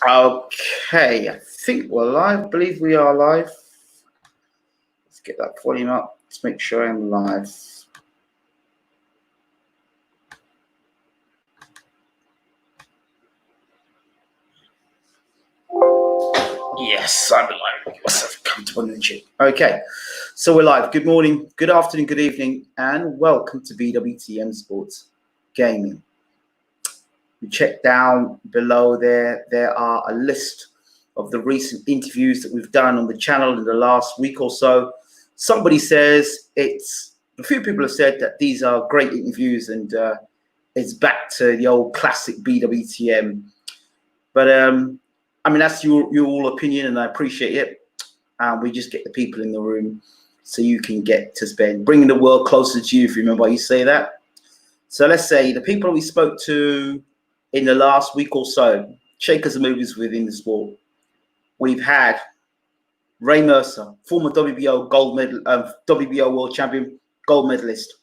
Okay, I think we're live. I believe we are live. Let's get that volume up. Let's make sure I'm live. Yes, I'm live. Get myself comfortable in the gym. Okay, so we're live. Good morning, good afternoon, good evening, and welcome to BWTM Sports Gaming. You check down below there. There are a list of the recent interviews that we've done on the channel in the last week or so. Somebody says a few people have said that these are great interviews and it's back to the old classic BWTM. But I mean, that's your all opinion, and I appreciate it. We just get the people in the room so you can get to spend bringing the world closer to you, if you remember why you say that. So let's say the people we spoke to in the last week or so, shakers and movers within the sport. We've had Ray Mercer, former WBO gold medal, WBO world champion, gold medalist.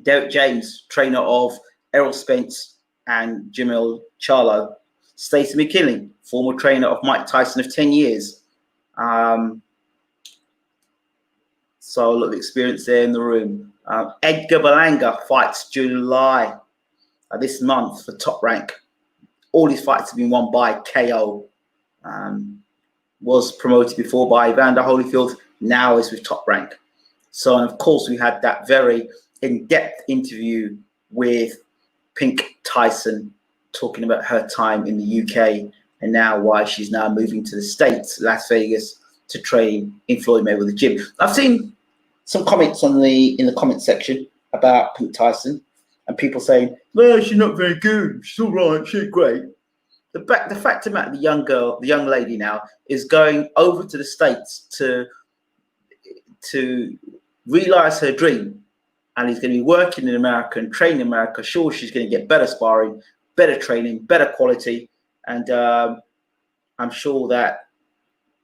Derek James, trainer of Errol Spence and Jamil Charlo. Stacey McKinley, former trainer of Mike Tyson of 10 years. So a lot of experience there in the room. Edgar Berlanga fights July this month for Top Rank. All his fights have been won by KO. Was promoted before by Evander Holyfield, now is with Top Rank. So, and of course, we had that very in-depth interview with Pink Tyson, talking about her time in the UK and now why she's now moving to the States, Las Vegas, to train in Floyd Mayweather gym. I've seen some comments in the comment section about Pink Tyson, and people saying, "Well, she's not very good. She's all right. She's great." The fact of the the young lady now is going over to the States to realize her dream, and is going to be working in America and training in America. Sure, she's going to get better sparring, better training, better quality, and I'm sure that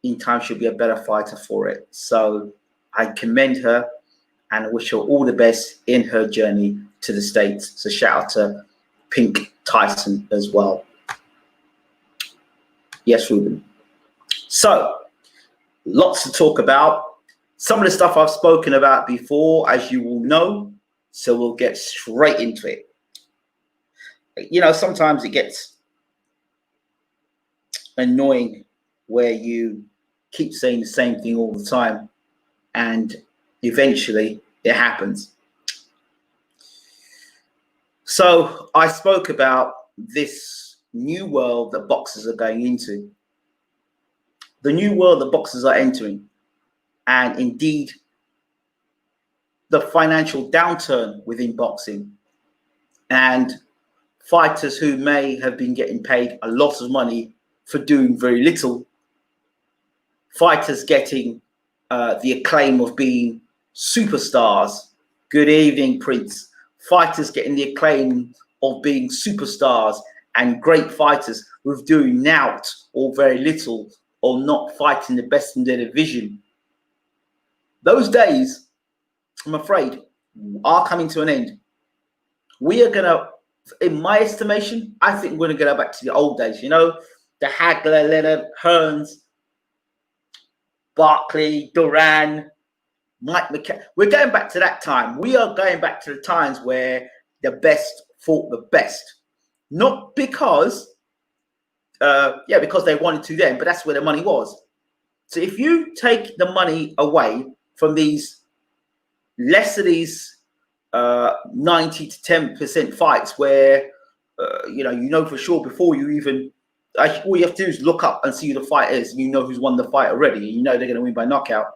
in time she'll be a better fighter for it. So I commend her and wish her all the best in her journey to the States. So shout out to Pink Tyson as well. Yes, Ruben. So, lots to talk about. Some of the stuff I've spoken about before, as you will know, so we'll get straight into it. You know, sometimes it gets annoying where you keep saying the same thing all the time, and eventually it happens. So, I spoke about this new world that boxers are going into, the new world that boxers are entering, and indeed the financial downturn within boxing, and fighters who may have been getting paid a lot of money for doing very little, fighters getting the acclaim of being superstars. Good evening, Prince. Fighters getting the acclaim of being superstars and great fighters with doing nought or very little or not fighting the best in their division. Those days, I'm afraid, are coming to an end. We are going to, in my estimation, I think we're going to go back to the old days. You know, the Hagler, Leonard, Hearns, Barkley, Duran, Mike McKenna. We're going back to that time. We are going back to the times where the best fought the best. Not because, because they wanted to then, but that's where the money was. So if you take the money away from these less of these 90 to 10% fights where, you know for sure before you even, all you have to do is look up and see who the fight is. And you know who's won the fight already. You know they're going to win by knockout.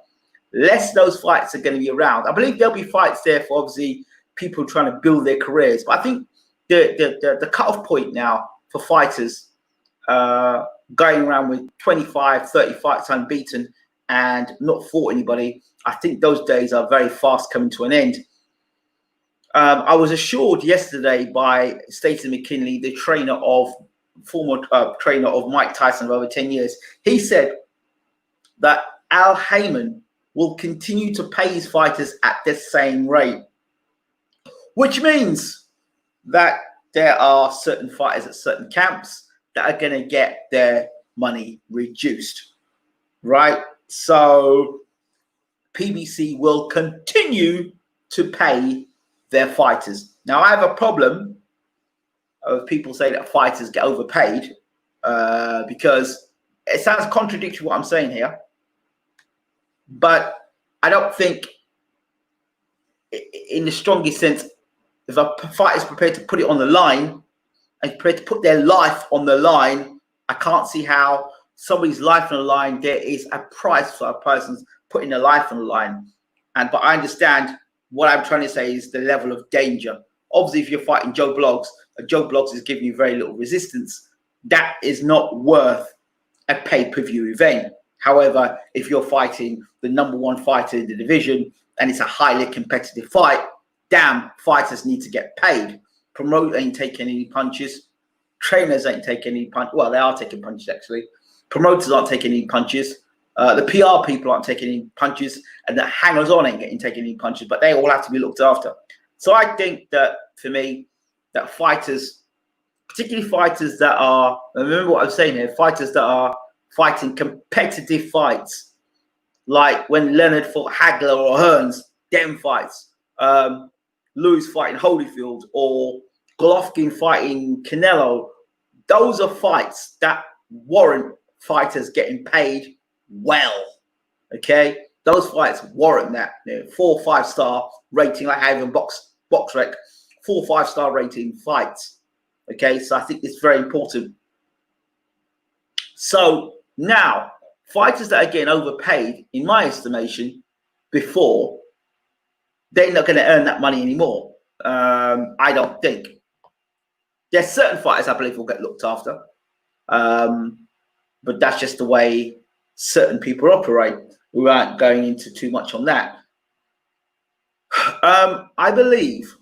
Less of those fights are going to be around. I believe there'll be fights there for obviously people trying to build their careers. But I think the cutoff point now for fighters going around with 25, 30 fights unbeaten and not fought anybody, I think those days are very fast coming to an end. I was assured yesterday by Stacey McKinley, the former trainer of Mike Tyson of over 10 years. He said that Al Heyman will continue to pay his fighters at the same rate, which means that there are certain fighters at certain camps that are going to get their money reduced, right? So PBC will continue to pay their fighters. Now, I have a problem of people say that fighters get overpaid because it sounds contradictory what I'm saying here, but I don't think in the strongest sense, if a fighter is prepared to put it on the line and prepared to put their life on the line, I can't see how somebody's life on the line, there is a price for a person's putting their life on the line. But I understand what I'm trying to say is the level of danger. Obviously, if you're fighting Joe Bloggs, Joe Bloggs is giving you very little resistance. That is not worth a pay-per-view event. However, if you're fighting the #1 fighter in the division and it's a highly competitive fight, damn, fighters need to get paid. Promoter ain't taking any punches. Trainers ain't taking any punches. Well, they are taking punches, actually. Promoters aren't taking any punches. The PR people aren't taking any punches. And the hangers-on ain't taking any punches. But they all have to be looked after. So I think that, for me, that fighters, particularly fighters that are, remember what I'm saying here, fighters that are fighting competitive fights, like when Leonard fought Hagler or Hearns, them fights. Lewis fighting Holyfield or Golovkin fighting Canelo. Those are fights that warrant fighters getting paid well. Okay, those fights warrant that. 4 or 5 star rating, like having BoxRec, 4 or 5 star rating fights. Okay, so I think it's very important. So now, fighters that are getting overpaid, in my estimation, before, they're not going to earn that money anymore. I don't think. There's certain fighters I believe will get looked after. But that's just the way certain people operate. We aren't going into too much on that. I believe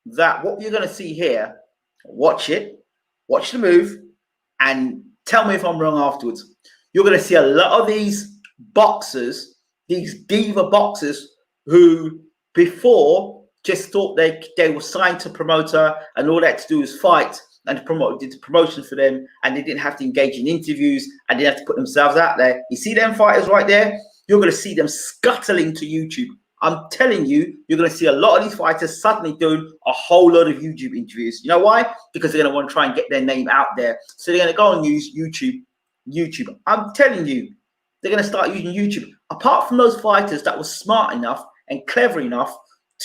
that what you're going to see here, watch it, watch the move, and tell me if I'm wrong afterwards. You're going to see a lot of these boxers, these diva boxers, who before just thought they were signed to promoter and all they had to do was fight, and the promoter did the promotion for them, and they didn't have to engage in interviews and they didn't have to put themselves out there. You see them fighters right there? You're going to see them scuttling to YouTube. I'm telling you, you're going to see a lot of these fighters suddenly doing a whole lot of YouTube interviews. You know why? Because they're going to want to try and get their name out there. So they're going to go and use YouTube. I'm telling you, they're going to start using YouTube. Apart from those fighters that were smart enough and clever enough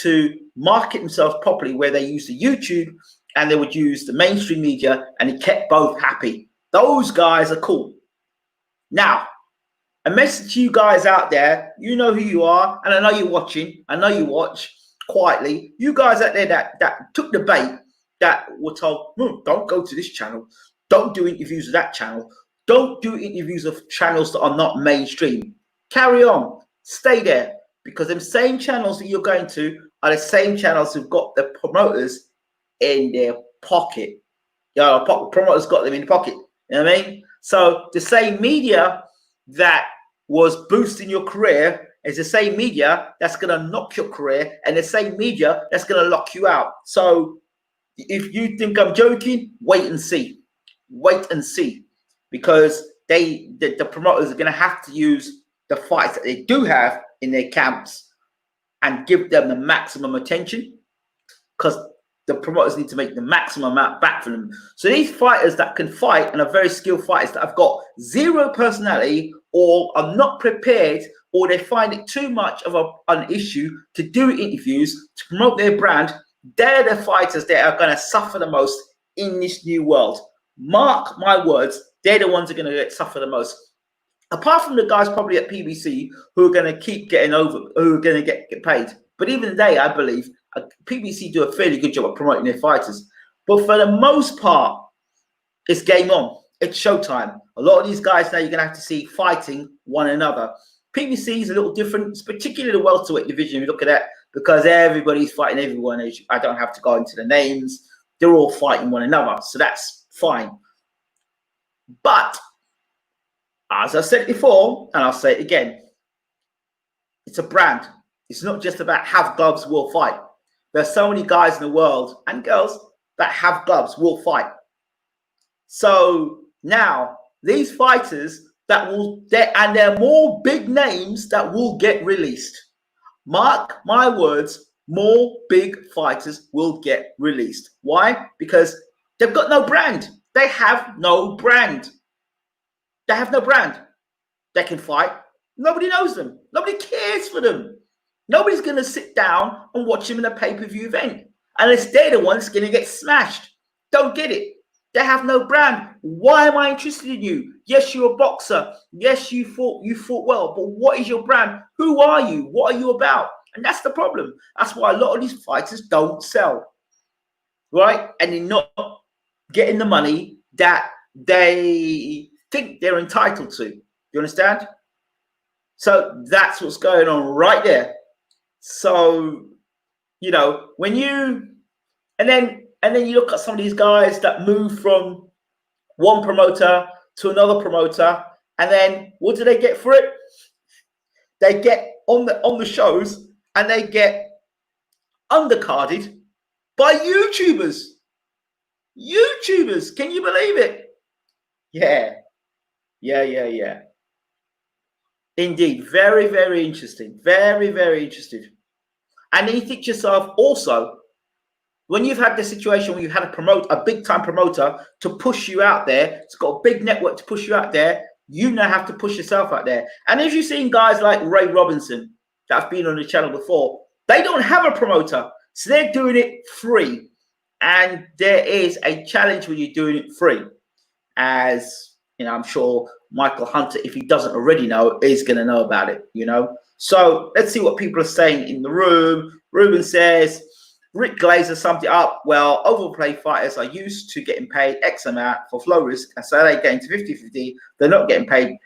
to market themselves properly, where they use the YouTube and they would use the mainstream media, and it kept both happy. Those guys are cool. Now, a message to you guys out there, you know who you are, and I know you're watching. I know you watch quietly. You guys out there that took the bait, that were told, don't go to this channel. Don't do interviews with that channel. Don't do interviews of channels that are not mainstream. Carry on. Stay there. Because them same channels that you're going to are the same channels who've got the promoters in their pocket. Promoters got them in the pocket. You know what I mean? So the same media that was boosting your career is the same media that's going to knock your career, and the same media that's going to lock you out. So if you think I'm joking, wait and see. Wait and see. Because the promoters are going to have to use the fights that they do have in their camps and give them the maximum attention, because the promoters need to make the maximum amount back for them. So these fighters that can fight and are very skilled fighters that have got zero personality, or are not prepared, or they find it too much of an issue to do interviews to promote their brand, they're the fighters that are going to suffer the most in this new world. Mark my words, they're the ones that are going to suffer the most. Apart from the guys probably at PBC who are going to keep getting over, who are going to get paid. But even they, I believe, PBC do a fairly good job at promoting their fighters. But for the most part, it's game on. It's showtime. A lot of these guys now you're going to have to see fighting one another. PBC is a little different. It's particularly the welterweight division. You look at that, because everybody's fighting everyone. I don't have to go into the names. They're all fighting one another. So that's fine. But as I said before, and I'll say it again, it's a brand. It's not just about have gloves, will fight. There's so many guys in the world, and girls, that have gloves, will fight. So now these fighters there are more big names that will get released. Mark my words, more big fighters will get released. Why? Because they've got no brand. They have no brand. They have no brand. They can fight. Nobody knows them. Nobody cares for them. Nobody's going to sit down and watch them in a pay-per-view event unless they're the ones going to get smashed. Don't get it. They have no brand. Why am I interested in you? Yes, you're a boxer. Yes, you fought well. But what is your brand? Who are you? What are you about? And that's the problem. That's why a lot of these fighters don't sell, right? And they're not getting the money that they think they're entitled to. You understand? So that's what's going on right there. So, you know, when you and then you look at some of these guys that move from one promoter to another promoter, and then what do they get for it? They get on the shows and they get undercarded by YouTubers. YouTubers, can you believe it? Yeah. Indeed, very, very interesting. Very, very interesting. And then you think to yourself also, when you've had this situation where you've had a big time promoter to push you out there, it's got a big network to push you out there, you now have to push yourself out there. And if you've seen guys like Ray Robinson that have been on the channel before, they don't have a promoter, so they're doing it free. And there is a challenge when you're doing it free. As you know, I'm sure Michael Hunter, if he doesn't already know, is going to know about it, you know. So let's see what people are saying in the room. Ruben says, Rick Glazer summed it up. Well, overplay fighters are used to getting paid X amount for flow risk, and so they getting to 50-50. They're not getting paid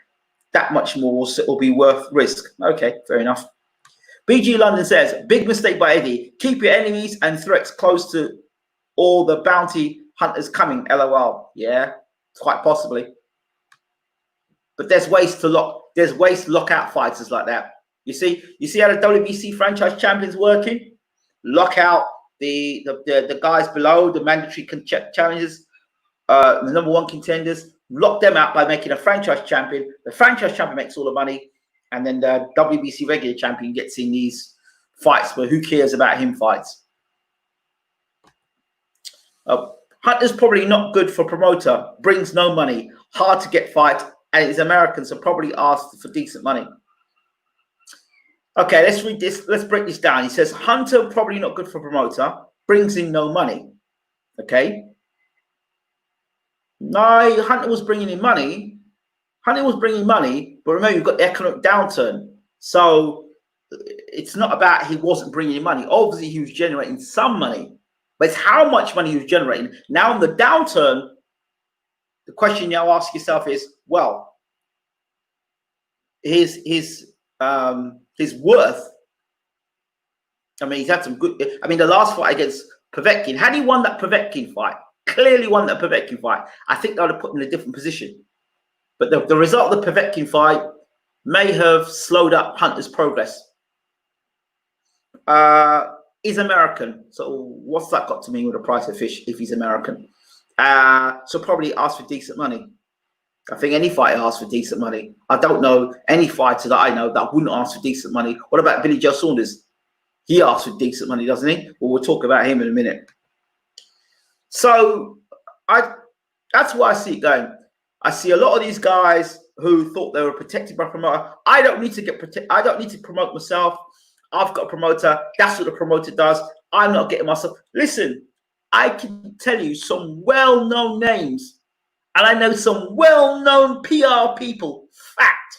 that much more, so it will be worth risk. Okay, fair enough. BG London says, big mistake by Eddie. Keep your enemies and threats close to all the bounty hunters coming. LOL. Yeah, quite possibly. But there's ways to lock out fighters like that. You see how the WBC franchise champions working? Lock out the guys below, the mandatory challengers, the number one contenders. Lock them out by making a franchise champion. The franchise champion makes all the money, and then the WBC regular champion gets in these fights. But who cares about him fights? Hunter's probably not good for promoter. Brings no money. Hard to get fights. And it's American, so probably asked for decent money. Okay, let's read this. Let's break this down. He says, Hunter probably not good for promoter. Brings in no money. Okay. No, Hunter was bringing in money. Hunter was bringing money, but remember, you've got the economic downturn. So it's not about he wasn't bringing in money. Obviously, he was generating some money. But it's how much money he was generating. Now, in the downturn, the question you now ask yourself is, well, his worth. I mean, he's had some good. I mean, the last fight against Povetkin, had he won that Povetkin fight, clearly won that Povetkin fight, I think that would have put him in a different position. But the result of the Povetkin fight may have slowed up Hunter's progress. He's American, so what's that got to mean with the price of fish if he's American? So probably ask for decent money. I think any fighter asks for decent money. I don't know any fighter that I know that wouldn't ask for decent money. What about Billy Joe Saunders? He asks for decent money, doesn't he? Well, we'll talk about him in a minute. So that's why I see it going. I see a lot of these guys who thought they were protected by promoter. I don't need to get protected. I don't need to promote myself. I've got a promoter. That's what the promoter does. I'm not getting myself. Listen, I can tell you some well-known names, and I know some well-known PR people, fact,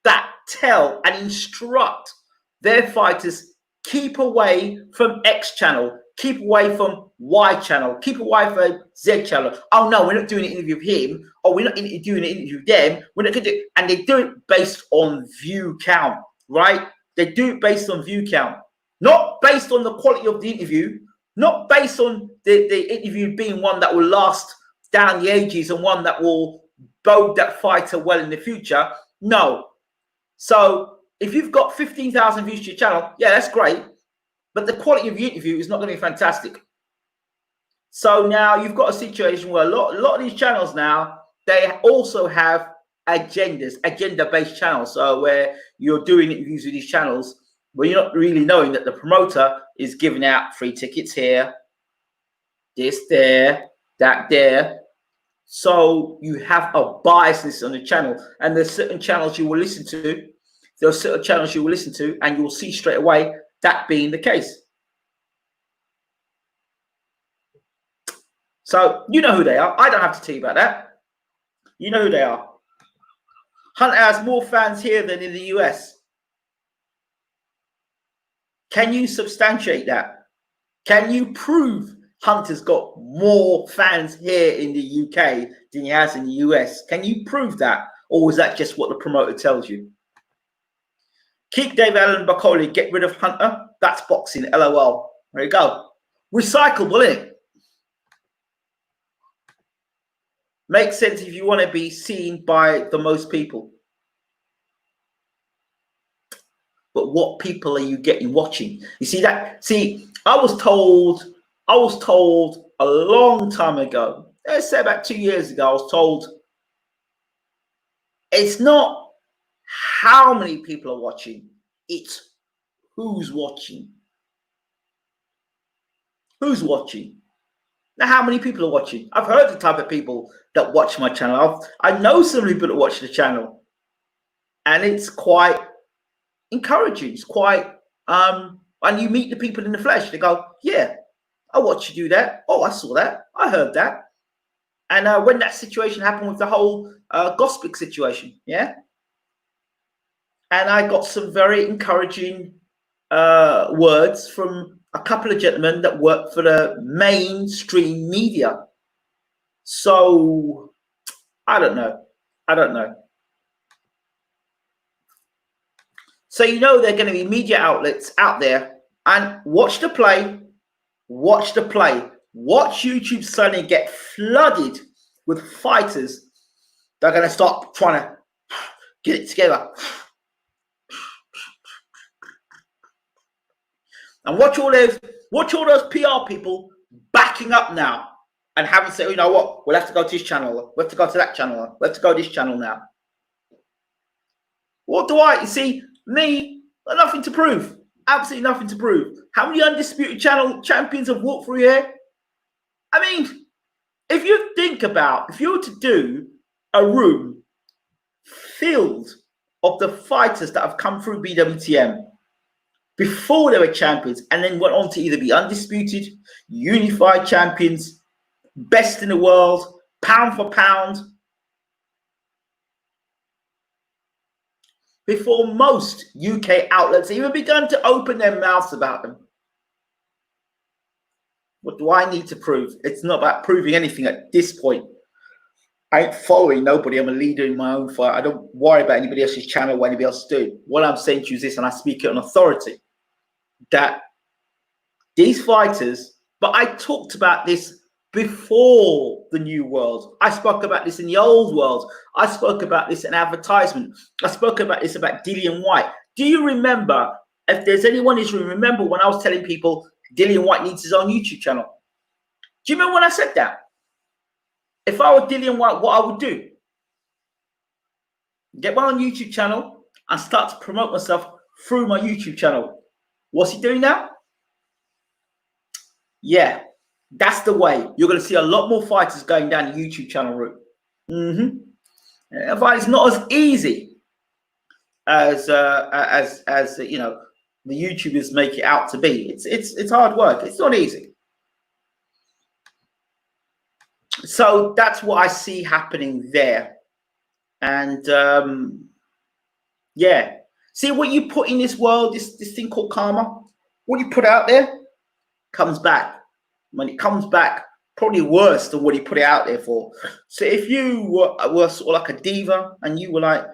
that tell and instruct their fighters, keep away from X channel, keep away from Y channel, keep away from Z channel. Oh no, we're not doing an interview with him, or we're not doing an interview with them. We're not going to do, and they do it based on view count, right? They do it based on view count, not based on the quality of the interview, not based on the interview being one that will last down the ages and one that will bode that fighter well in the future. No. So if you've got 15,000 views to your channel, yeah, that's great. But the quality of the interview is not going to be fantastic. So now you've got a situation where a lot of these channels now, they also have agendas, agenda-based channels. So where you're doing interviews with these channels, where you're not really knowing that the promoter is giving out free tickets here, this there, that there. So you have a biasness on the channel, and there's certain channels you will listen to. There are certain channels you will listen to, and you will see straight away that being the case. So you know who they are. I don't have to tell you about that. You know who they are. Hunter has more fans here than in the US. Can you substantiate that? Can you prove Hunter's got more fans here in the UK than he has in the US? Can you prove that? Or is that just what the promoter tells you? Keep Dave Allen Bacoli, get rid of Hunter. That's boxing, LOL. There you go. Recyclable, isn't it? Makes sense if you want to be seen by the most people. But what people are you getting watching? You see that? See, I was told a long time ago, let's say about 2 years ago, I was told it's not how many people are watching, it's who's watching. Who's watching? Now, how many people are watching? I've heard the type of people that watch my channel. I know some people that watch the channel, and it's quite encouraging. It's quite and you meet the people in the flesh. They go, yeah, I watched you do that. Oh, I saw that. I heard that. And when that situation happened with the whole Gospic situation, yeah, and I got some very encouraging words from a couple of gentlemen that work for the mainstream media. So I don't know. So you know there are going to be media outlets out there, and watch the play. Watch YouTube suddenly get flooded with fighters that are going to start trying to get it together. And watch all those PR people backing up now and having to say, you know what, we'll have to go to this channel, we'll have to go to that channel, we'll have to go to this channel now. What do you see? Me, nothing to prove. Absolutely nothing to prove. How many undisputed champions have walked through here? I mean, if you think about, if you were to do a room filled of the fighters that have come through BWTM before they were champions and then went on to either be undisputed, unified champions, best in the world, pound for pound, before most UK outlets even begun to open their mouths about them. What do I need to prove? It's not about proving anything at this point. I ain't following nobody. I'm a leader in my own fight. I don't worry about anybody else's channel, what anybody else is doing. What I'm saying to you is this, and I speak it on authority, that these fighters, but I talked about this before the new world. I spoke about this in the old world. I spoke about this in advertisement. I spoke about this about Dillian Whyte. Do you remember, if there's anyone who's remember when I was telling people Dillian Whyte needs his own YouTube channel? Do you remember when I said that? If I were Dillian Whyte, what I would do? Get my own YouTube channel and start to promote myself through my YouTube channel. What's he doing now? Yeah, that's the way. You're going to see a lot more fighters going down the YouTube channel route. But it's not as easy as you know, the YouTubers make it out to be. It's hard work. It's not easy. So that's what I see happening there. And yeah, see what you put in this world, this thing called karma, what you put out there comes back. When it comes back, probably worse than what he put it out there for. So if you were sort of like a diva and you were like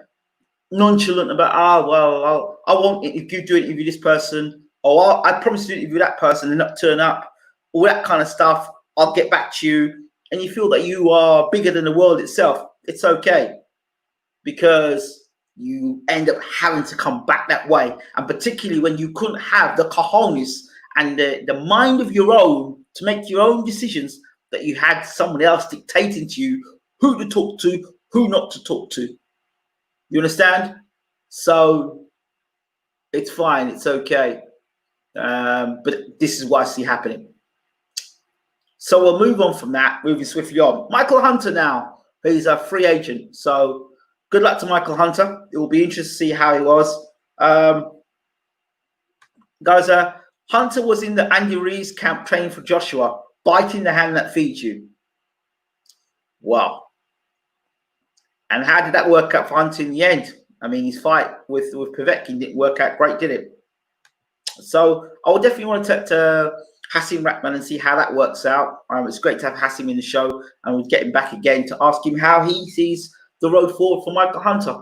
nonchalant about, well, I won't, if you do it with this person, or I promise to do it with that person and not turn up, all that kind of stuff, I'll get back to you, and you feel that you are bigger than the world itself, it's okay, because you end up having to come back that way. And particularly when you couldn't have the cojones and the mind of your own to make your own decisions that you had someone else dictating to you who to talk to, who not to talk to. You understand? So it's fine. It's okay. But this is what I see happening. So we'll move on from that, moving swiftly on. Michael Hunter now. He's a free agent. So good luck to Michael Hunter. It will be interesting to see how he was. Guys, Hunter was in the Andy Ruiz camp training for Joshua, biting the hand that feeds you. Wow. And how did that work out for Hunter in the end? I mean, his fight with Povetkin didn't work out great, did it? So I will definitely want to talk to Hassim Rahman and see how that works out. It's great to have Hassim in the show, and we'll get him back again to ask him how he sees the road forward for Michael Hunter.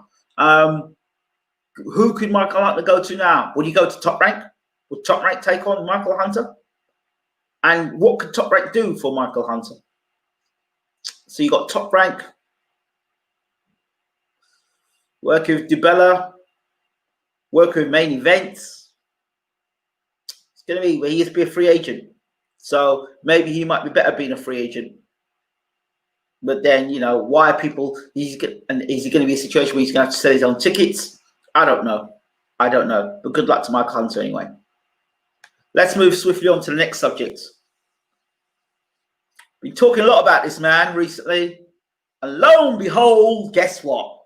Who could Michael Hunter go to now? Would he go to Top Rank? Would Top Rank take on Michael Hunter? And what could Top Rank do for Michael Hunter? So you got Top Rank working with DiBella, working with main events. It's going to be where he has to be a free agent. So maybe he might be better being a free agent. But then, you know, why are people, is he going to be a situation where he's going to have to sell his own tickets? I don't know. I don't know. But good luck to Michael Hunter anyway. Let's move swiftly on to the next subject. Been talking a lot about this man recently. And lo and behold, guess what?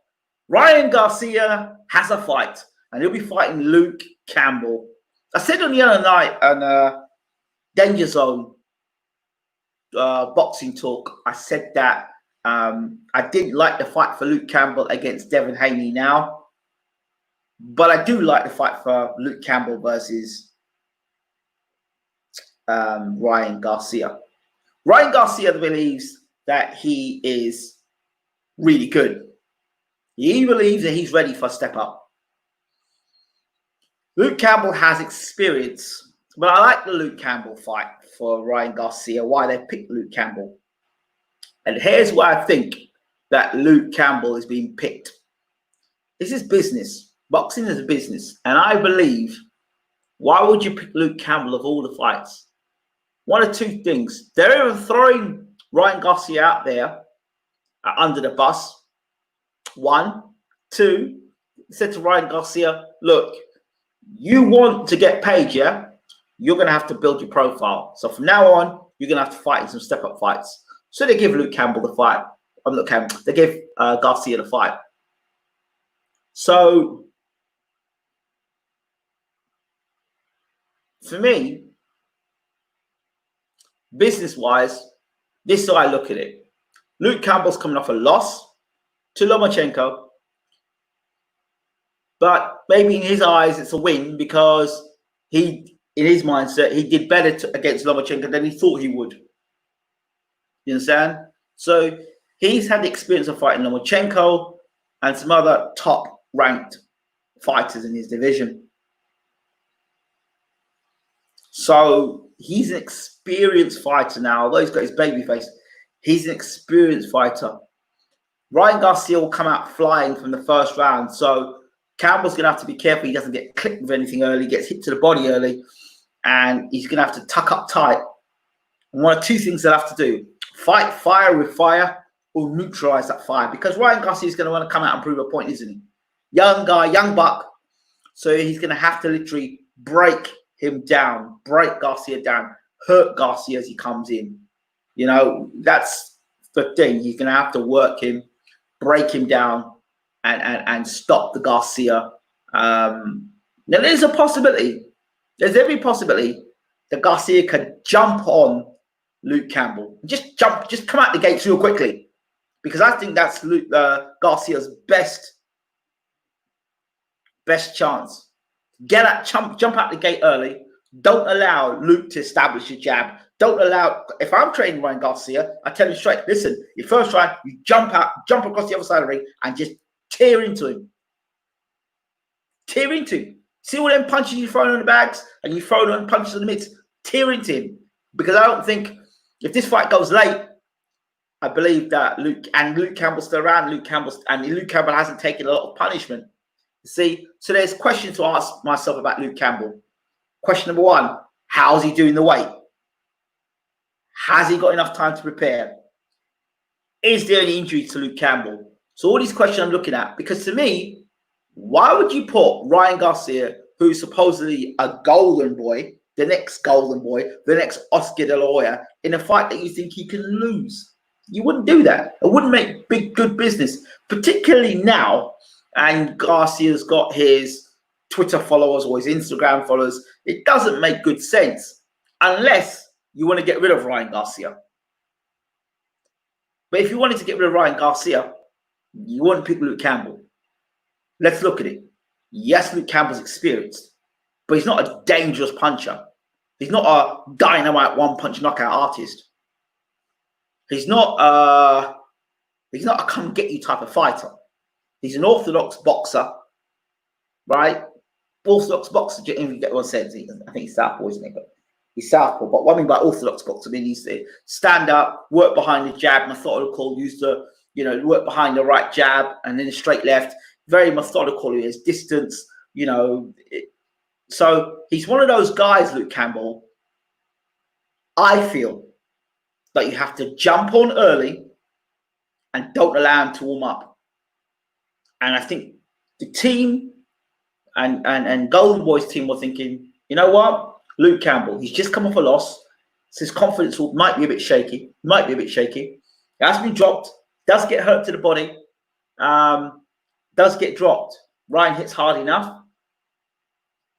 Ryan Garcia has a fight. And he'll be fighting Luke Campbell. I said on the other night on Danger Zone boxing talk, I said that I didn't like the fight for Luke Campbell against Devin Haney now. But I do like the fight for Luke Campbell versus Ryan Garcia. Ryan Garcia believes that he is really good. He believes that he's ready for a step up. Luke Campbell has experience, but I like the Luke Campbell fight for Ryan Garcia, why they picked Luke Campbell. And here's why I think that Luke Campbell is being picked. This is business. Boxing is a business. And I believe, why would you pick Luke Campbell of all the fights? One of two things. They're either throwing Ryan Garcia out there under the bus. One. Two, said to Ryan Garcia, look, you want to get paid, yeah? You're going to have to build your profile. So from now on, you're going to have to fight in some step-up fights. So they give Luke Campbell the fight. They give Garcia the fight. So for me, business-wise, this is how I look at it. Luke Campbell's coming off a loss to Lomachenko. But maybe in his eyes, it's a win because in his mindset, he did better against Lomachenko than he thought he would. You understand? So he's had the experience of fighting Lomachenko and some other top-ranked fighters in his division. So he's an experienced fighter now. Although he's got his baby face, he's an experienced fighter. Ryan Garcia will come out flying from the first round. So Campbell's going to have to be careful he doesn't get clipped with anything early, gets hit to the body early, and he's going to have to tuck up tight. And one of two things they'll have to do, fight fire with fire or neutralize that fire, because Ryan Garcia is going to want to come out and prove a point, isn't he? Young guy, young buck. So he's going to have to literally break him down, break Garcia down, hurt Garcia as he comes in. You know, that's the thing. He's going to have to work him, break him down, and stop the Garcia. Now, there's a possibility. There's every possibility that Garcia could jump on Luke Campbell. Just come out the gates real quickly. Because I think that's Garcia's best chance. Jump out the gate early. Don't allow Luke to establish a jab. Don't allow, if I'm training Ryan Garcia, I tell him straight, listen, your first try, you jump across the other side of the ring and just tear into him. Tear into him. See all them punches you throw on the bags and you throw them punches in the midst? Tear into him. Because I don't think, if this fight goes late, I believe that Luke Campbell's still around. Luke Campbell hasn't taken a lot of punishment. See, so there's questions to ask myself about Luke Campbell. Question number one, how's he doing the weight? Has he got enough time to prepare? Is there any injury to Luke Campbell? So all these questions I'm looking at, because to me, why would you put Ryan Garcia, who's supposedly a golden boy, the next golden boy, the next Oscar De La Hoya, in a fight that you think he can lose? You wouldn't do that. It wouldn't make good business, particularly now. And Garcia's got his Twitter followers or his Instagram followers. It doesn't make good sense unless you want to get rid of Ryan Garcia. But if you wanted to get rid of Ryan Garcia, you wouldn't pick Luke Campbell. Let's look at it. Yes, Luke Campbell's experienced, but he's not a dangerous puncher. He's not a dynamite one-punch knockout artist. He's not a come-get-you type of fighter. He's an orthodox boxer, right? Orthodox boxer, if you get what I said. I think he's southpaw, isn't he? But he's southpaw. But what I mean by orthodox boxer, I mean he's stand up, work behind the jab, methodical, use the, work behind the right jab and then the straight left. Very methodical. He has distance, So he's one of those guys, Luke Campbell. I feel that you have to jump on early and don't allow him to warm up. And I think the team and Golden Boy's team were thinking, you know what? Luke Campbell, he's just come off a loss. So his confidence might be a bit shaky. He has been dropped. Does get hurt to the body. Does get dropped. Ryan hits hard enough.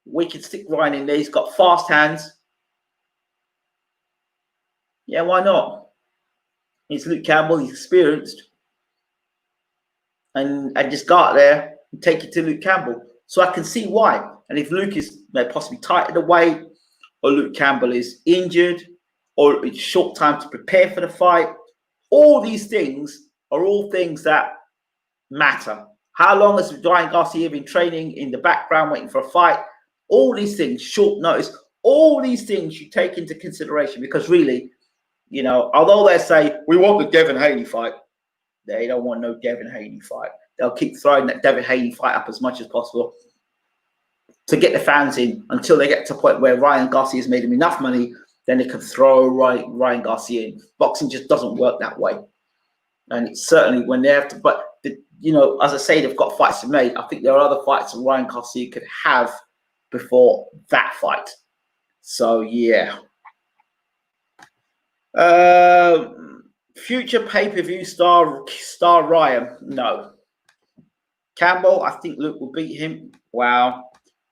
We can stick Ryan in there. He's got fast hands. Yeah, why not? He's Luke Campbell. He's experienced. And just go out there and take it to Luke Campbell. So I can see why. And if Luke is possibly tight at the weight, or Luke Campbell is injured, or it's short time to prepare for the fight, all these things are all things that matter. How long has Ryan Garcia been training in the background, waiting for a fight? All these things, short notice, all these things you take into consideration, because really, although they say we want the Devin Haney fight, they don't want no Devin Haney fight. They'll keep throwing that Devin Haney fight up as much as possible to get the fans in until they get to a point where Ryan Garcia has made them enough money, then they can throw Ryan Garcia in. Boxing just doesn't work that way. And it's certainly when they have to, but, as I say, they've got fights to make. I think there are other fights that Ryan Garcia could have before that fight. So, yeah. Future pay-per-view star Ryan? No. Campbell, I think Luke will beat him. Wow.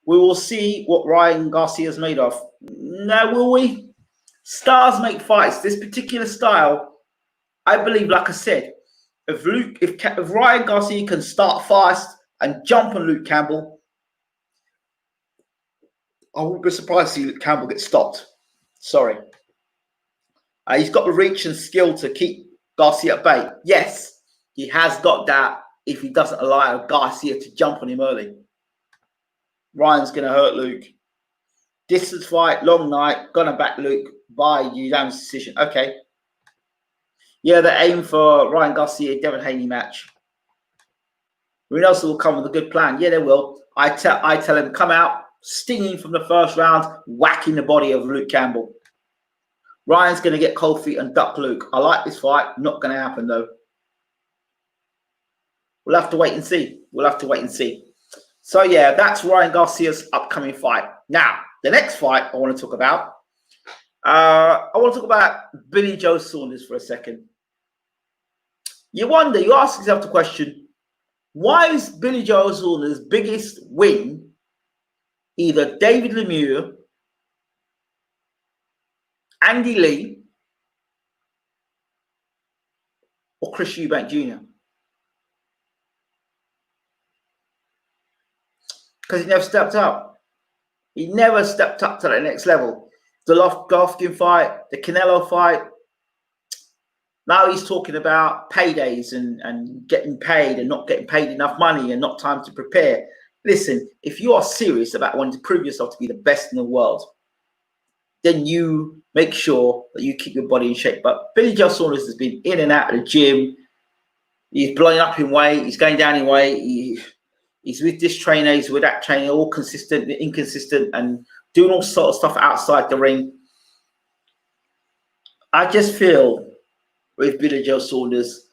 We will see what Ryan Garcia is made of. No, will we? Stars make fights. This particular style, I believe, like I said, if Ryan Garcia can start fast and jump on Luke Campbell, I wouldn't be surprised to see Luke Campbell get stopped. Sorry. He's got the reach and skill to keep Garcia at bay. Yes, he has got that if he doesn't allow Garcia to jump on him early. Ryan's going to hurt Luke. Distance fight, long night, gonna back Luke by unanimous decision. Okay. Yeah, they aim for Ryan Garcia, Devin Haney match. Reynoso will come with a good plan. Yeah, they will. I tell him, come out, stinging from the first round, whacking the body of Luke Campbell. Ryan's going to get cold feet and duck Luke. I like this fight. Not going to happen, though. We'll have to wait and see. So, yeah, that's Ryan Garcia's upcoming fight. Now, the next fight I want to talk about, Billy Joe Saunders for a second. You ask yourself the question, why is Billy Joe Saunders' biggest win either David Lemieux, Andy Lee, or Chris Eubank Jr.? Because he never stepped up. He never stepped up to that next level. The Golovkin fight, the Canelo fight. Now he's talking about paydays and getting paid and not getting paid enough money and not time to prepare. Listen, if you are serious about wanting to prove yourself to be the best in the world, then you make sure that you keep your body in shape. But Billy Joe Saunders has been in and out of the gym. He's blowing up in weight. He's going down in weight. He's with this trainer. He's with that trainer, all consistent, inconsistent, and doing all sort of stuff outside the ring. I just feel with Billy Joe Saunders,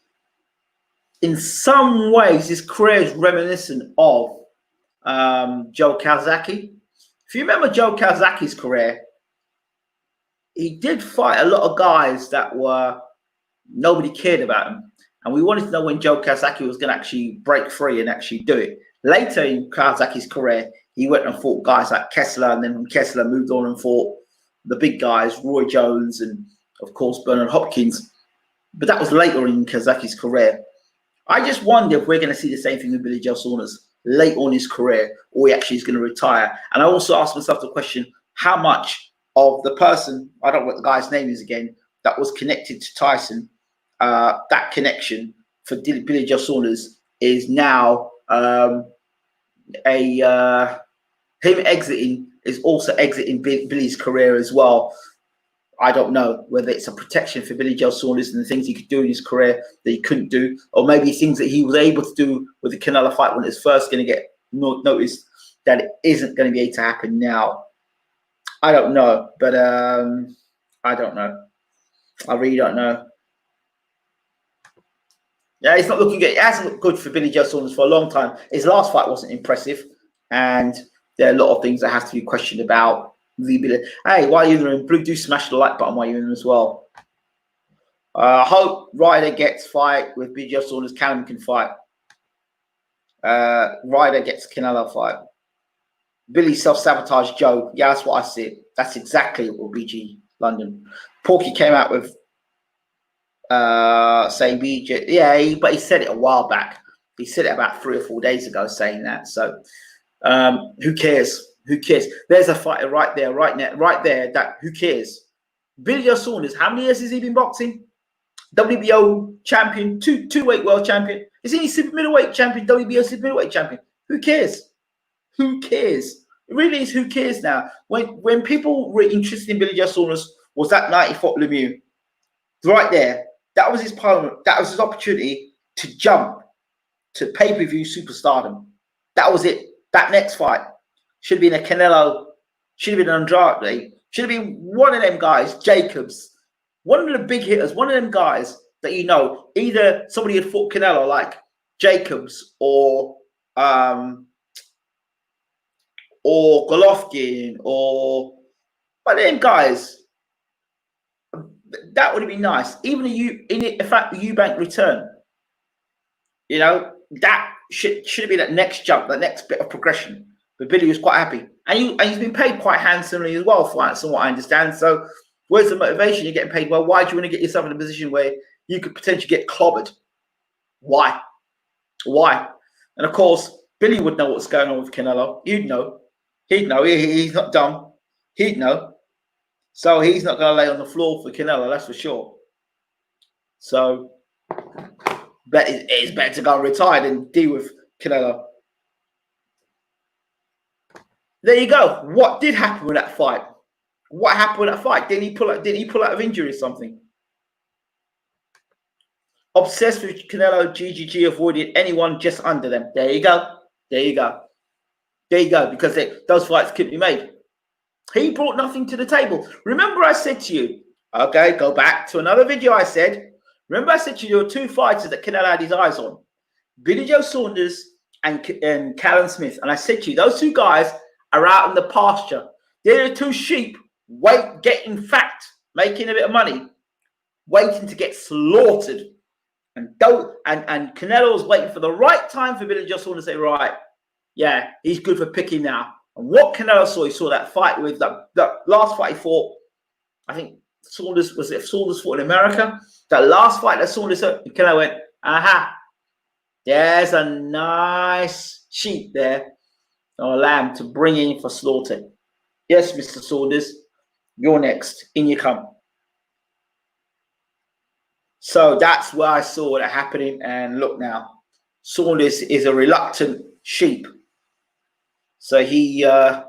in some ways, his career is reminiscent of Joe Calzaghe. If you remember Joe Calzaghe's career, he did fight a lot of guys that were nobody cared about him, and we wanted to know when Joe Calzaghe was going to actually break free and actually do it. Later in Calzaghe's career, he went and fought guys like Kessler, and then from Kessler moved on and fought the big guys, Roy Jones, and of course Bernard Hopkins. But that was later in Calzaghe's career. I just wonder if we're going to see the same thing with Billy Joe Saunders late on his career, or he actually is going to retire. And I also asked myself the question, how much of the person, I don't know what the guy's name is again, that was connected to Tyson, that connection for Billy Joe Saunders is now him exiting is also exiting Billy's career as well. I don't know whether it's a protection for Billy Joe Saunders and the things he could do in his career that he couldn't do, or maybe things that he was able to do with the Canelo fight when it's first going to get noticed that it isn't going to be able to happen now. I don't know, but I don't know. I really don't know. Yeah, it's not looking good. It hasn't looked good for Billy Joe Saunders for a long time. His last fight wasn't impressive, and there are a lot of things that have to be questioned about. Hey, while you're in blue, do smash the like button while you're in as well. I hope Ryder gets fight with Billy Joe Saunders. Canelo can fight. Ryder gets Canelo fight. Billy self-sabotage Joe. Yeah, that's what I see. That's exactly what BG London. Porky came out with saying BJ. Yeah, but he said it a while back. He said it about 3 or 4 days ago saying that. So who cares? Who cares? There's a fighter right there, right there. That who cares? Billy Joe Saunders. How many years has he been boxing? WBO champion, two-weight world champion. Is he super middleweight champion? WBO super middleweight champion. Who cares? Who cares? It really is. Who cares now? When people were interested in Billy Joe Saunders was that night he fought Lemieux. Right there. That was his opponent. That was his opportunity to jump to pay-per-view superstardom. That was it. That next fight should have been a Canelo, should have been an Andrade, should have been one of them guys, Jacobs, one of the big hitters, one of them guys that you know, either somebody had fought Canelo like Jacobs or Golovkin or one of them guys. That would have been nice. Even in fact, the Eubank return. You know, that should have been that next jump, that next bit of progression. But Billy was quite happy. And he's been paid quite handsomely as well, from what I understand. So where's the motivation? You're getting paid well. Why do you want to get yourself in a position where you could potentially get clobbered? Why? Why? And of course, Billy would know what's going on with Canelo. He'd know. He'd know. He's not dumb. He'd know. So he's not going to lay on the floor for Canelo, that's for sure. So but it's better to go and retire than deal with Canelo. There you go. What did happen with that fight? What happened with that fight? Did he pull out of injury or something? Obsessed with Canelo, GGG avoided anyone just under them. There you go. There you go. There you go. Because those fights couldn't be made. He brought nothing to the table. Remember I said to you, okay, go back to another video I said. Remember I said to you, there were two fighters that Canelo had his eyes on. Billy Joe Saunders and Callum Smith. And I said to you, those two guys are out in the pasture. They're the two sheep getting fat, making a bit of money, waiting to get slaughtered. And Canelo was waiting for the right time for Billy Joe Saunders to say, right, yeah, he's good for picking now. And what Canelo saw, he saw that fight with that last fight he fought. I think Saunders fought in America. That last fight that Saunders had, Canelo went, aha, there's a nice sheep there, or a lamb to bring in for slaughter. Yes, Mr. Saunders, you're next. In you come. So that's where I saw that happening. And look now, Saunders is a reluctant sheep. So he doesn't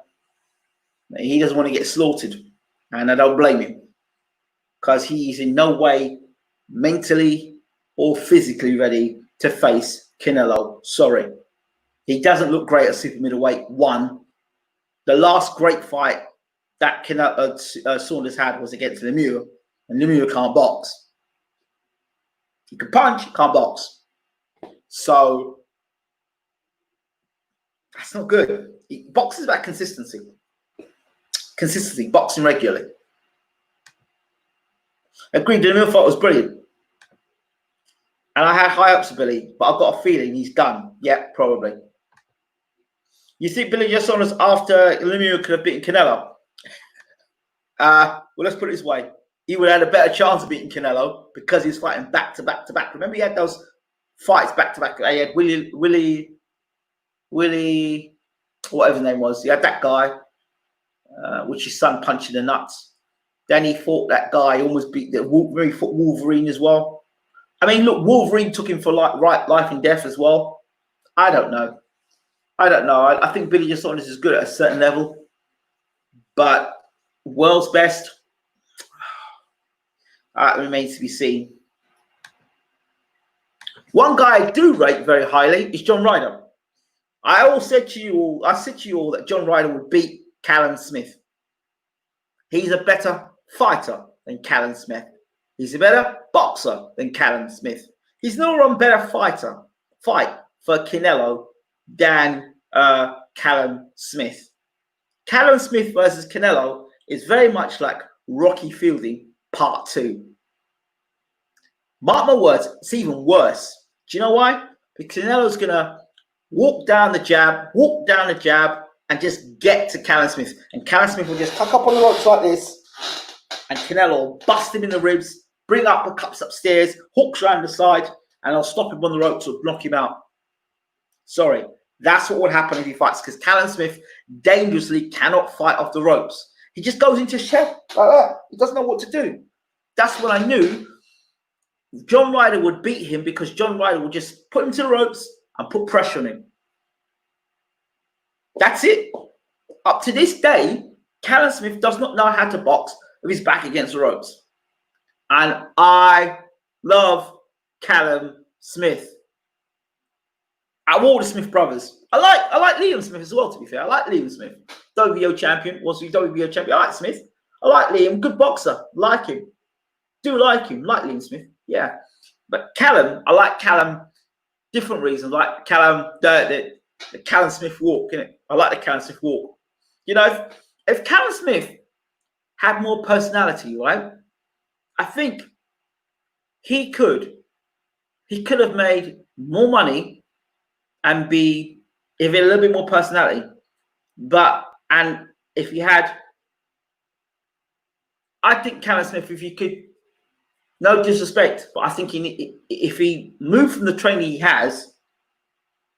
want to get slaughtered. And I don't blame him. Because he's in no way mentally or physically ready to face Canelo. Sorry. He doesn't look great at super middleweight. One. The last great fight that Saunders had was against Lemieux. And Lemieux can't box. He can punch, he can't box. So that's not good. Boxing is about consistency. Consistency, boxing regularly. Agreed, the Lemieux fight was brilliant. And I had high hopes of Billy, but I've got a feeling he's done. Yeah, probably. You think Billy Joe Saunders after Lemieux could have beaten Canelo? Well, let's put it this way. He would have had a better chance of beating Canelo because he's fighting back to back to back. Remember, he had those fights back to back. He had Willie, whatever his name was. He had that guy, which his son punched in the nuts. Then he fought that guy, almost beat the Wolverine. He fought Wolverine as well. I mean, look, Wolverine took him for life and death as well. I don't know. I think Billy Joe Saunders is good at a certain level, but world's best remains to be seen. One guy I do rate very highly is John Ryder. I said to you all that John Ryder would beat Callum Smith. He's a better fighter than Callum Smith. He's a better boxer than Callum Smith. He's no one better fight for Canelo than Callum Smith. Callum Smith versus Canelo is very much like Rocky Fielding Part 2. Mark my words, it's even worse. Do you know why? Because Canelo's going to walk down the jab, and just get to Callum Smith. And Callum Smith will just tuck up on the ropes like this, and Canelo will bust him in the ribs, bring up the cups upstairs, hooks around the side, and I'll stop him on the ropes or knock him out. Sorry, that's what would happen if he fights, because Callum Smith dangerously cannot fight off the ropes. He just goes into shell like that. He doesn't know what to do. That's when I knew John Ryder would beat him, because John Ryder would just put him to the ropes and put pressure on him. That's it. Up to this day, Callum Smith does not know how to box with his back against the ropes. And I love Callum Smith. Out of all the Smith brothers, I like Liam Smith as well, to be fair. I like Liam Smith. WBO champion, was he WBO champion? I like Smith. I like Liam, good boxer. Like him. Do like him. Like Liam Smith. Yeah. But Callum, I like Callum, different reasons. I like Callum, the Callum Smith walk, innit? I like the Callum Smith walk. You know, if Callum Smith had more personality, right? I think he could have made more money and be, if he had a little bit more personality. And if he had, I think Callum Smith, if he could, no disrespect, but I think if he moved from the training he has,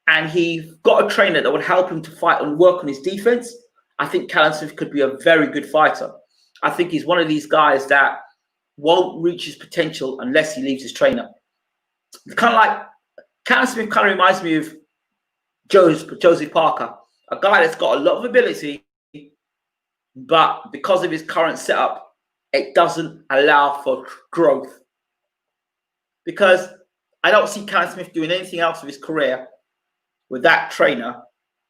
and he got a trainer that would help him to fight and work on his defense, I think Callum Smith could be a very good fighter. I think he's one of these guys that won't reach his potential unless he leaves his trainer. Kind of like Callum Smith kind of reminds me of Josie Parker, a guy that's got a lot of ability, but because of his current setup, it doesn't allow for growth. Because I don't see Callum Smith doing anything else with his career with that trainer.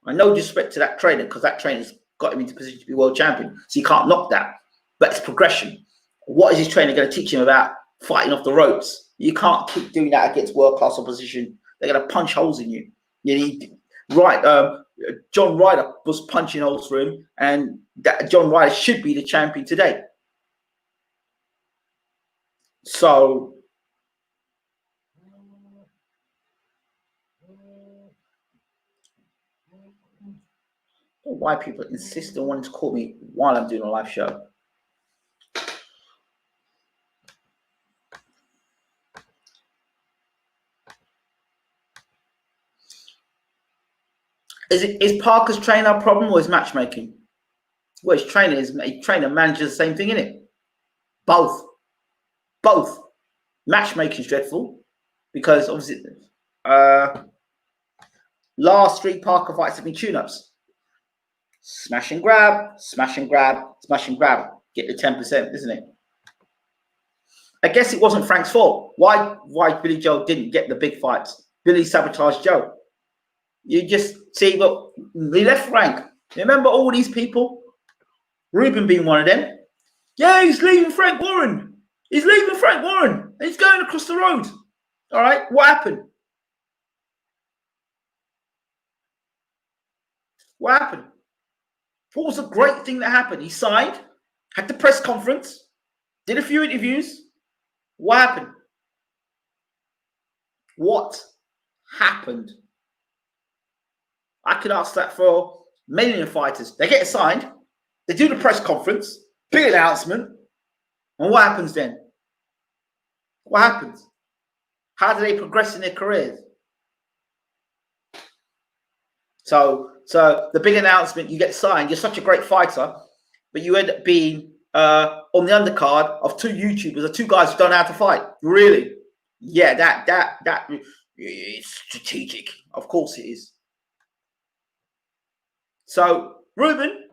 I no disrespect to that trainer, because that trainer's got him into position to be world champion. So you can't knock that. But it's progression. What is his trainer going to teach him about fighting off the ropes? You can't keep doing that against world-class opposition. They're going to punch holes in you. John Ryder was punching holes for him, and John Ryder should be the champion today. So why people insist on wanting to call me while I'm doing a live show. Is Parker's trainer a problem, or is matchmaking? Well, his trainer manages the same thing, innit? Both. Matchmaking's dreadful, because obviously last 3 Parker fights have been tune-ups. Smash and grab, smash and grab, smash and grab. Get the 10%, isn't it? I guess it wasn't Frank's fault. Why Billy Joe didn't get the big fights? Billy sabotaged Joe. You just see, well, he left Frank. Remember all these people? Ruben being one of them. Yeah, he's leaving Frank Warren. He's leaving Frank Warren. And he's going across the road. All right. What happened? What happened? What was the great thing that happened? He signed, had the press conference, did a few interviews. What happened? What happened? I could ask that for many fighters. They get signed, they do the press conference, big announcement, and what happens then? What happens? How do they progress in their careers? So the big announcement, you get signed, you're such a great fighter, but you end up being on the undercard of two YouTubers or two guys who don't know how to fight. Really? Yeah, that it's strategic. Of course it is. So, Ruben,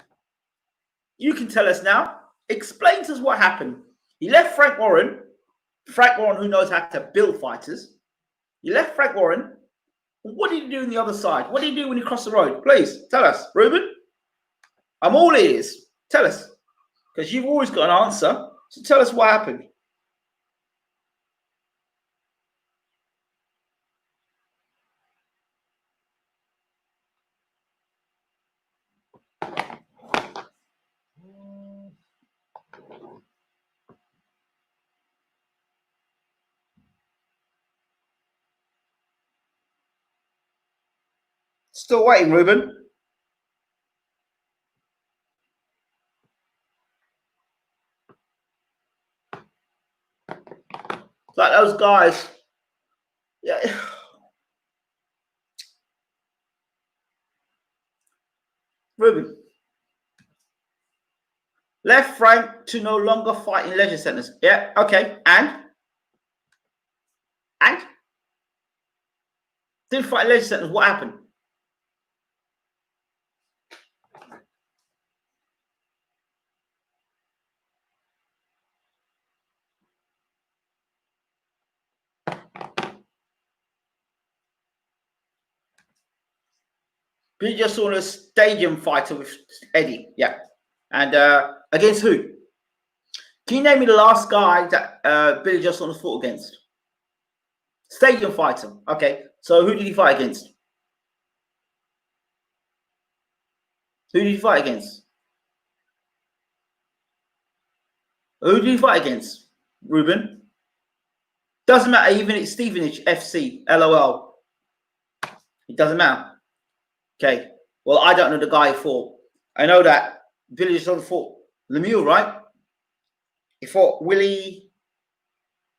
you can tell us now. Explain to us what happened. He left Frank Warren who knows how to build fighters. He left Frank Warren. What did he do on the other side? What did he do when he crossed the road? Please, tell us, Ruben. I'm all ears. Tell us. Because you've always got an answer. So tell us what happened. Still waiting, Ruben. Like those guys. Yeah. Ruben. Left Frank to no longer fight in leisure centers. Yeah, okay. And? Didn't fight in leisure centers. What happened? Billy just saw a stadium fighter with Eddie. Yeah. And against who? Can you name me the last guy that Billy just fought against? Stadium fighter. Okay. So who did he fight against? Who did he fight against? Who did he fight against? Ruben? Doesn't matter. Even it's Stevenage FC. LOL. It doesn't matter. Okay. Well, I don't know the guy he fought. I know that Billy just fought Lemieux, right? He fought Willie,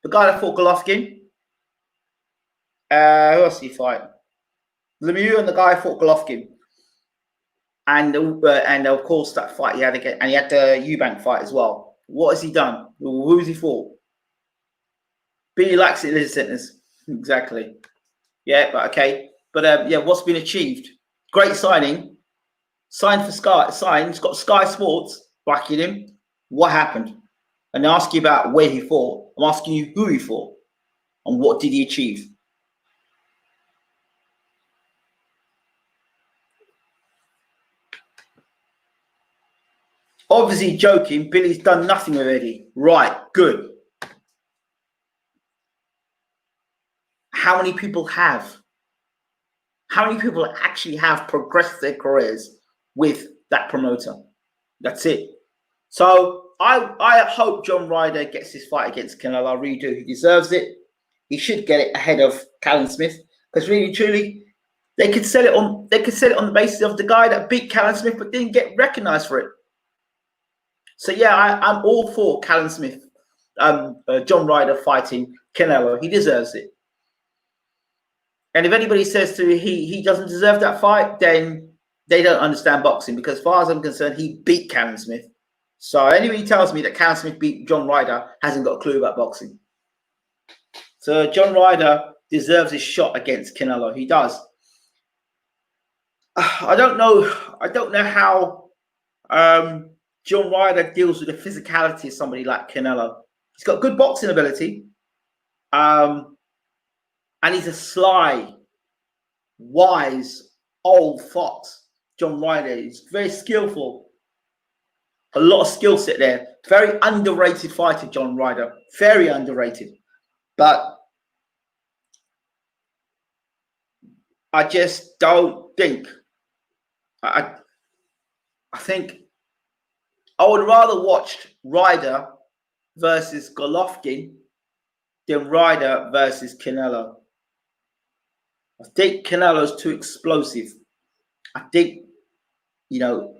the guy that fought Golovkin. Who else did he fight? Lemieux and the guy fought Golovkin. And of course that fight he had again, and he had the Eubank fight as well. What has he done? Who's he fought? Billy likes it in his sentence. Exactly. Yeah, but okay. But yeah, what's been achieved? Great signing. Signed for Sky. Signed. He's got Sky Sports backing him. What happened? And I ask you about where he fought. I'm asking you who he fought and what did he achieve? Obviously joking. Billy's done nothing already. Right. Good. How many people have? How many people actually have progressed their careers with that promoter? That's it. So I hope John Ryder gets his fight against Canelo. I really do. He deserves it. He should get it ahead of Callum Smith because really, truly, they could sell it on. They could sell it on the basis of the guy that beat Callum Smith but didn't get recognised for it. So yeah, I'm all for Callum Smith, John Ryder fighting Canelo. He deserves it. And if anybody says to me he doesn't deserve that fight, then they don't understand boxing because as far as I'm concerned, he beat Callum Smith. So anybody tells me that Callum Smith beat John Ryder hasn't got a clue about boxing. So John Ryder deserves his shot against Canelo. He does. I don't know how John Ryder deals with the physicality of somebody like Canelo. He's got good boxing ability. And he's a sly, wise, old fox. John Ryder is very skillful. A lot of skill set there. Very underrated fighter, John Ryder. Very underrated. But I just don't think. I think I would rather watch Ryder versus Golovkin than Ryder versus Canelo. I think Canelo's too explosive. I think, you know,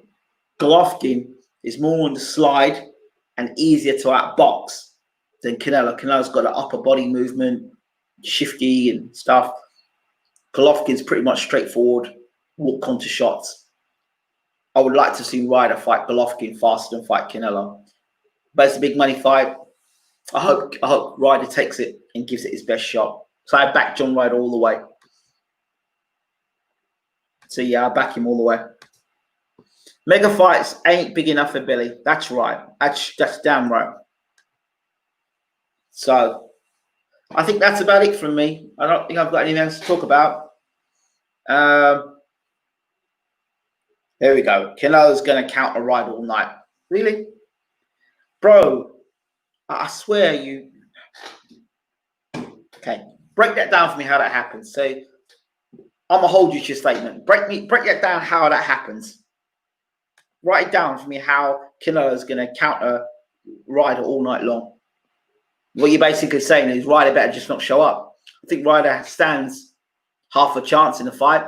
Golovkin is more on the slide and easier to outbox than Canelo. Canelo's got an upper body movement, shifty and stuff. Golovkin's pretty much straightforward, walk onto shots. I would like to see Ryder fight Golovkin faster than fight Canelo. But it's a big money fight. I hope Ryder takes it and gives it his best shot. So I back John Ryder all the way. So yeah, I back him all the way. Mega fights ain't big enough for Billy. That's right. That's damn right. So I think that's about it from me. I don't think I've got anything else to talk about. There we go. Canelo's going to counter Ryder all night. Really? Bro, I swear you... Okay, break that down for me how that happens. So I'm going to hold you to your statement. Break that down how that happens. Write it down for me how Canelo's going to counter Ryder all night long. What you're basically saying is Ryder better just not show up. I think Ryder stands half a chance in the fight.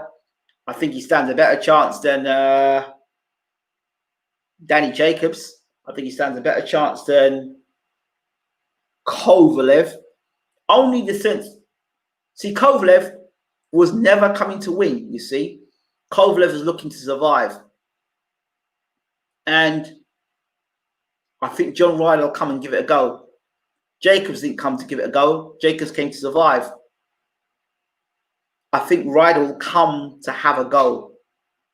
I think he stands a better chance than Danny Jacobs. I think he stands a better chance than Kovalev. Only the sense. See, Kovalev was never coming to win, you see. Kovalev was looking to survive. And I think John Ryder will come and give it a go. Jacobs didn't come to give it a go. Jacobs came to survive. I think Ryder will come to have a go.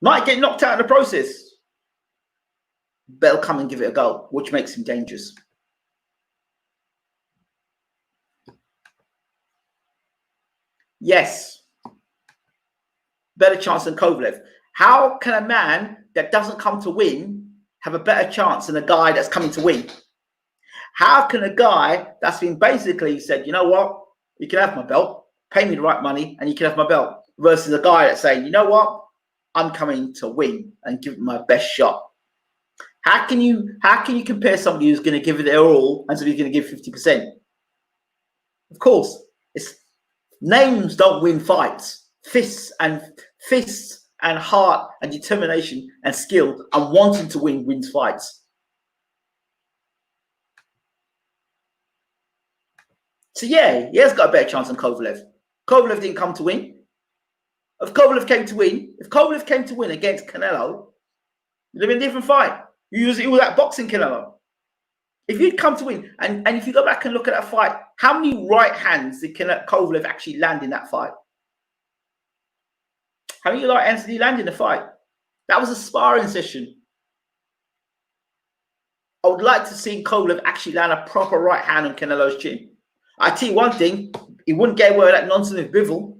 Might get knocked out in the process. But he'll come and give it a go, which makes him dangerous. Yes. Better chance than Kovalev. How can a man that doesn't come to win have a better chance than a guy that's coming to win? How can a guy that's been basically said, you know what, you can have my belt, pay me the right money, and you can have my belt, versus a guy that's saying, you know what, I'm coming to win and give it my best shot? How can you compare somebody who's going to give it their all and somebody's going to give 50%? Of course, it's names don't win fights. Fists and heart and determination and skill and wanting to win wins fights. So yeah, he has got a better chance than Kovalev. Kovalev didn't come to win. If Kovalev came to win against Canelo, it would have been a different fight. He was that boxing Canelo. If he'd come to win, and if you go back and look at that fight, how many right hands did Kovalev actually land in that fight? How many right hands did he land in the fight? That was a sparring session. I would like to see Kovalev actually land a proper right hand on Canelo's chin. I tell you one thing, he wouldn't get away with that nonsense with Bivol.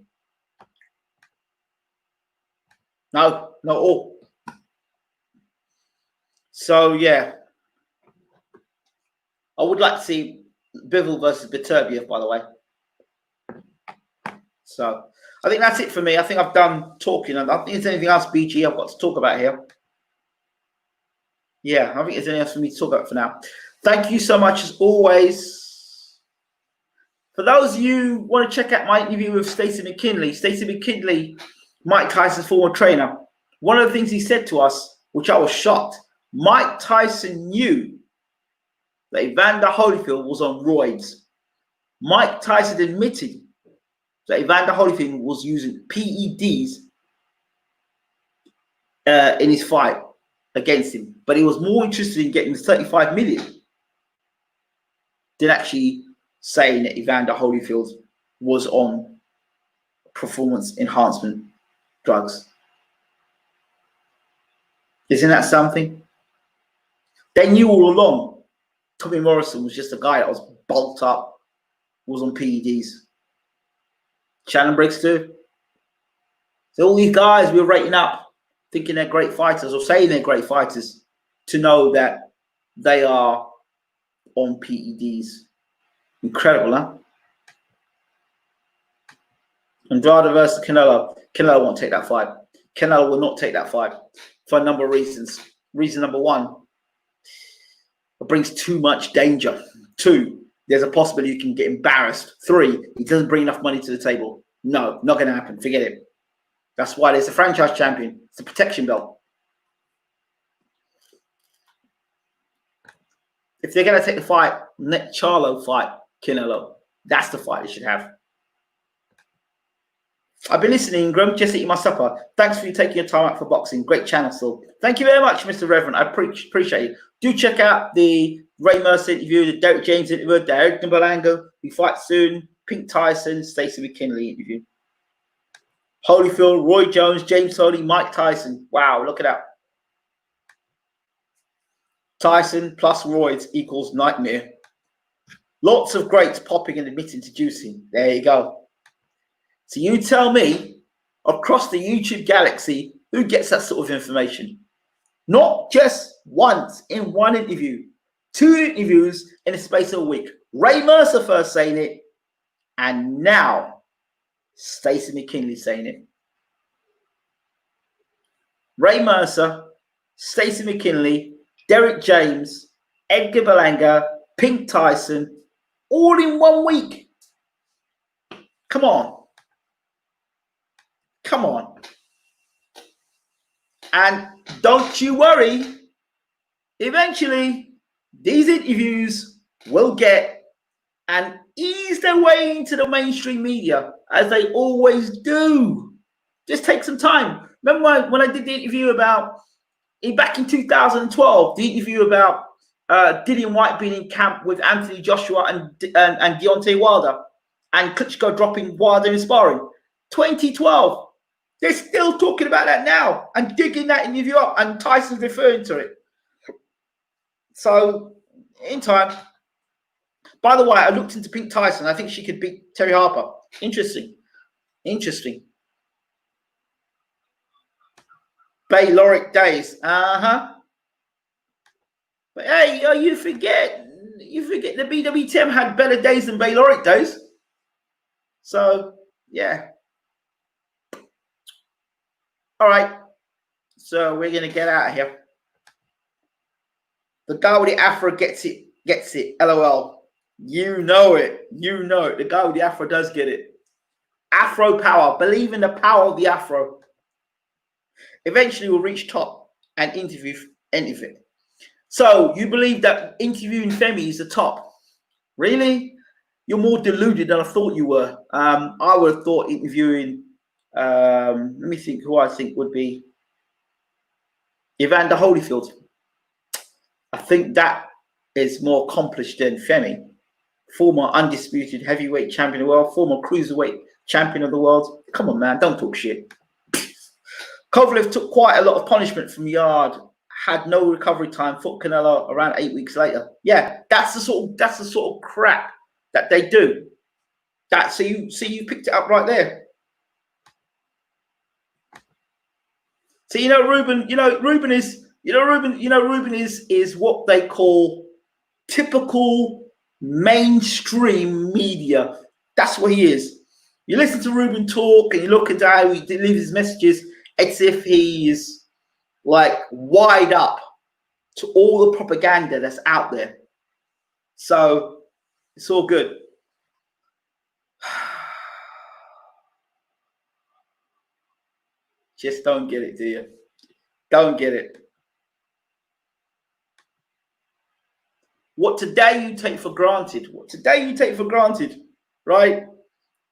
No, not all. So yeah, I would like to see Bivol versus Beterbiev, by the way. So I think that's it for me. I think I've done talking. I don't think there's anything else, BG, I've got to talk about here. Yeah, I don't think there's anything else for me to talk about for now. Thank you so much as always. For those of you who want to check out my interview with Stacey McKinley, Mike Tyson's former trainer, one of the things he said to us, which I was shocked, Mike Tyson knew that Evander Holyfield was on roids. Mike Tyson admitted that Evander Holyfield was using PEDs in his fight against him, but he was more interested in getting 35 million than actually saying that Evander Holyfield was on performance enhancement drugs. Isn't that something? They knew all along Tommy Morrison was just a guy that was bulked up, was on PEDs. Shannon Briggs too. So all these guys we're rating up, thinking they're great fighters or saying they're great fighters, to know that they are on PEDs. Incredible, huh? Andrade versus Canelo. Canelo won't take that fight. Canelo will not take that fight for a number of reasons. Reason number one, it brings too much danger. Two, there's a possibility you can get embarrassed. Three, he doesn't bring enough money to the table. No, not going to happen. Forget it. That's why there's a franchise champion. It's a protection belt. If they're going to take the fight, let Charlo fight Canelo. That's the fight they should have. I've been listening, Ingram, just eating my supper. Thanks for you taking your time out for boxing. Great channel still. Thank you very much, Mr. Reverend. I appreciate it. Do check out the Ray Mercer interview, the Derek James interview, the Eric Nimbalango, We Fight Soon, Pink Tyson, Stacey McKinley interview. Holyfield, Roy Jones, James Foley, Mike Tyson. Wow, look at that. Tyson plus Royds equals nightmare. Lots of greats popping and admitting to juicing. There you go. So you tell me, across the YouTube galaxy, who gets that sort of information? Not just once in one interview, 2 interviews in the space of a week. Ray Mercer first saying it, and now Stacey McKinley saying it. Ray Mercer, Stacey McKinley, Derek James, Edgar Berlanga, Pink Tyson, all in 1 week. Come on. Come on. And don't you worry, eventually these interviews will get and ease their way into the mainstream media, as they always do. Just take some time. Remember when I did the interview about, back in 2012, the interview about Dillian White being in camp with Anthony Joshua and Deontay Wilder, and Klitschko dropping Wilder in sparring. 2012. They're still talking about that now and digging that interview up, and Tyson's referring to it. So, in time. By the way, I looked into Pink Tyson. I think she could beat Terry Harper. Interesting. Interesting. Bayloric days. Uh-huh. But hey, you forget the BWTM had better days than Bayloric days. So, yeah. All right, so we're going to get out of here. The guy with the afro gets it. LOL. You know it. You know it. The guy with the afro does get it. Afro power. Believe in the power of the afro. Eventually we'll reach top and interview anything. So you believe that interviewing Femi is the top? Really? You're more deluded than I thought you were. I would have thought interviewing... let me think who I think would be Evander Holyfield. I think that is more accomplished than Femi, former undisputed heavyweight champion of the world, former cruiserweight champion of the world. Come on, man, don't talk shit. Kovalev took quite a lot of punishment from Yard, had no recovery time, fought Canelo around 8 weeks later. Yeah, that's the sort of crap that they do. So you picked it up right there. So Ruben is what they call typical mainstream media. That's what he is. You listen to Ruben talk and you look at how he delivers his messages, it's if he's like wide up to all the propaganda that's out there. So it's all good. Just don't get it, do you? Don't get it. What today you take for granted, right?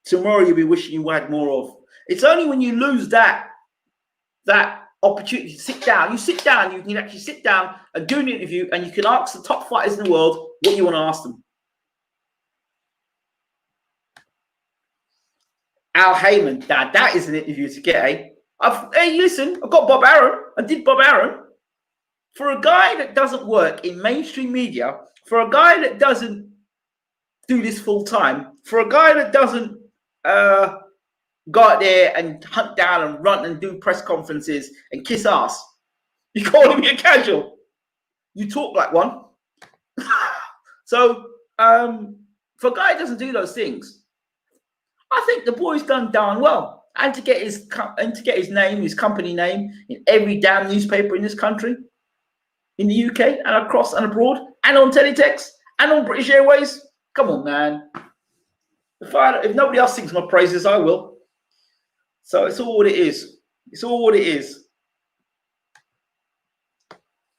Tomorrow you'll be wishing you had more of. It's only when you lose that opportunity to sit down. You can actually sit down and do an interview, and you can ask the top fighters in the world what you want to ask them. Al Heyman, that is an interview to get, eh? Hey, listen, I've got Bob Arum. I did Bob Arum. For a guy that doesn't work in mainstream media, for a guy that doesn't do this full time, for a guy that doesn't go out there and hunt down and run and do press conferences and kiss ass, you calling me a casual? You talk like one. So for a guy who doesn't do those things, I think the boy's done darn well. And to get his name, his company name, in every damn newspaper in this country, in the UK and across and abroad, and on teletext and on British Airways. Come on, man. If nobody else sings my praises, I will. So it's all what it is. It's all what it is.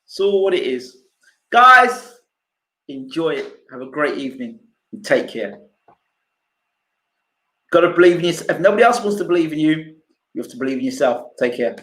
It's all what it is. Guys, enjoy it. Have a great evening. And take care. Got to believe in yourself. If nobody else wants to believe in you, you have to believe in yourself. Take care.